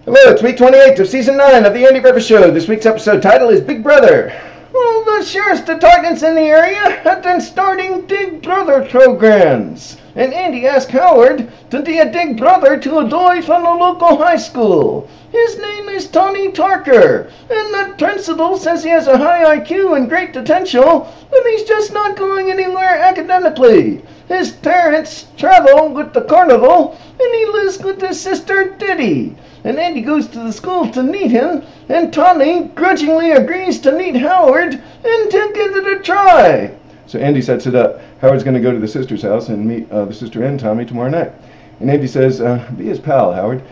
Hello, it's week 28 of season 9 of the Andy Griffith Show. This week's episode title is Big Brother. Well, the sheriff's departments in the area have been starting Big Brother programs. And Andy asked Howard to be a big brother to a boy from the local high school. His name is Tony Tarker, and the principal says he has a high IQ and great potential, but he's just not going anywhere academically. His parents travel with the carnival, and he lives with his sister Diddy. And Andy goes to the school to meet him, and Tony grudgingly agrees to meet Howard and to give it a try. So Andy sets it up. Howard's going to go to the sister's house and meet the sister and Tommy tomorrow night. And Andy says, be his pal, Howard.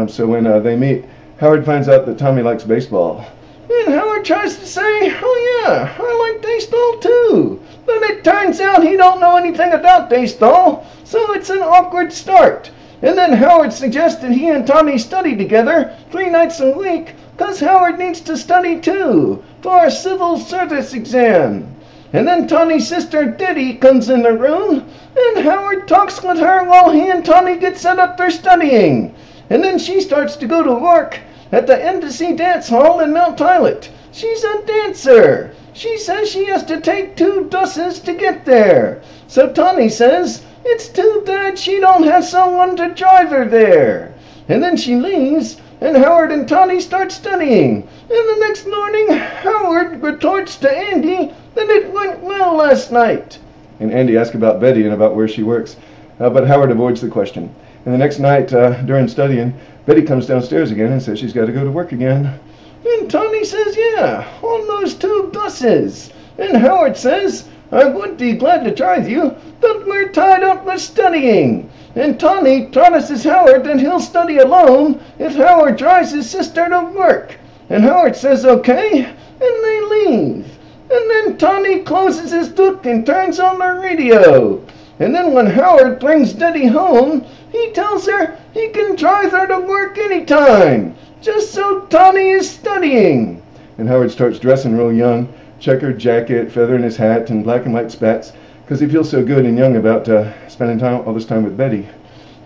So when they meet, Howard finds out that Tommy likes baseball. And Howard tries to say, oh yeah, I like baseball too. But it turns out he don't know anything about baseball, so it's an awkward start. And then Howard suggests that he and Tommy study together 3 nights a week, because Howard needs to study too, for a civil service exam. And then Tony's sister Diddy comes in the room, and Howard talks with her while he and Tommy get set up for studying. And then she starts to go to work at the Embassy Dance Hall in Mount Pilot. She's a dancer. She says she has to take 2 buses to get there. So Tommy says it's too bad she don't have someone to drive her there. And then she leaves, and Howard and Tommy start studying. And the next morning, Howard retorts to Andy that it went well last night. And Andy asks about Betty and about where she works, but Howard avoids the question. And the next night, during studying, Betty comes downstairs again and says she's got to go to work again. And Tommy says, yeah, on those 2 buses. And Howard says, I would be glad to drive you, but we're tied up with studying. And Tommy promises Howard that he'll study alone if Howard drives his sister to work. And Howard says okay, and they leave. And then Tommy closes his book and turns on the radio. And then when Howard brings Diddy home, he tells her he can drive her to work anytime, just so Tommy is studying. And Howard starts dressing real young, checkered jacket, feather in his hat, and black and white spats, because he feels so good and young about spending all this time with Betty.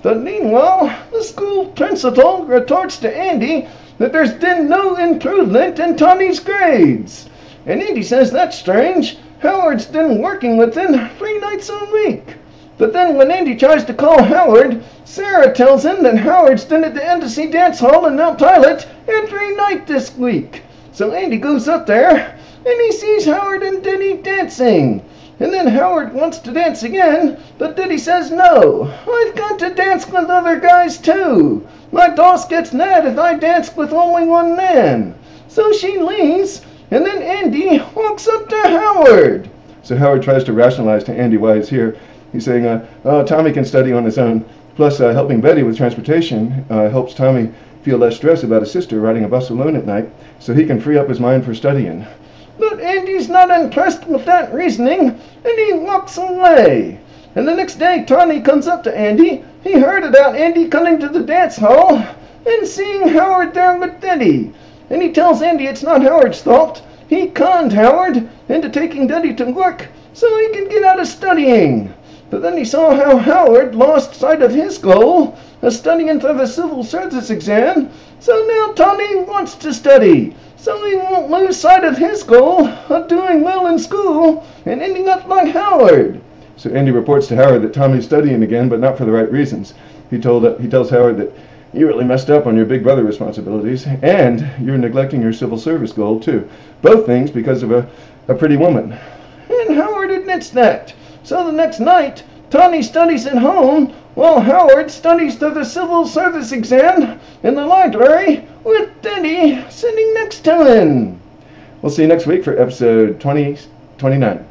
But meanwhile, the school principal retorts to Andy that there's been no improvement in Tommy's grades. And Andy says that's strange. Howard's been working with him 3 nights a week. But then when Andy tries to call Howard, Sarah tells him that Howard's been at the Embassy Dance Hall in Mount Pilot every night this week. So Andy goes up there, and he sees Howard and Diddy dancing. And then Howard wants to dance again, but Diddy says no. I've got to dance with other guys too. My boss gets mad if I dance with only one man. So she leaves, and then Andy walks up to Howard. So Howard tries to rationalize to Andy why he's here. He's saying, Tommy can study on his own. Plus, helping Betty with transportation helps Tommy feel less stress about his sister riding a bus alone at night, so he can free up his mind for studying. But Andy's not impressed with that reasoning, and he walks away. And the next day, Tommy comes up to Andy. He heard about Andy coming to the dance hall and seeing Howard there with Diddy. And he tells Andy it's not Howard's fault. He conned Howard into taking Diddy to work so he could get out of studying. But then he saw how Howard lost sight of his goal of studying for the civil service exam, so now Tommy wants to study, so he won't lose sight of his goal of doing well in school and ending up like Howard. So Andy reports to Howard that Tommy's studying again, but not for the right reasons. He tells Howard that you really messed up on your big brother responsibilities, and you're neglecting your civil service goal too. Both things because of a pretty woman. And Howard admits that. So the next night, Tommy studies at home, while Howard studies for the civil service exam in the library with Diddy sitting next to him. We'll see you next week for episode 29.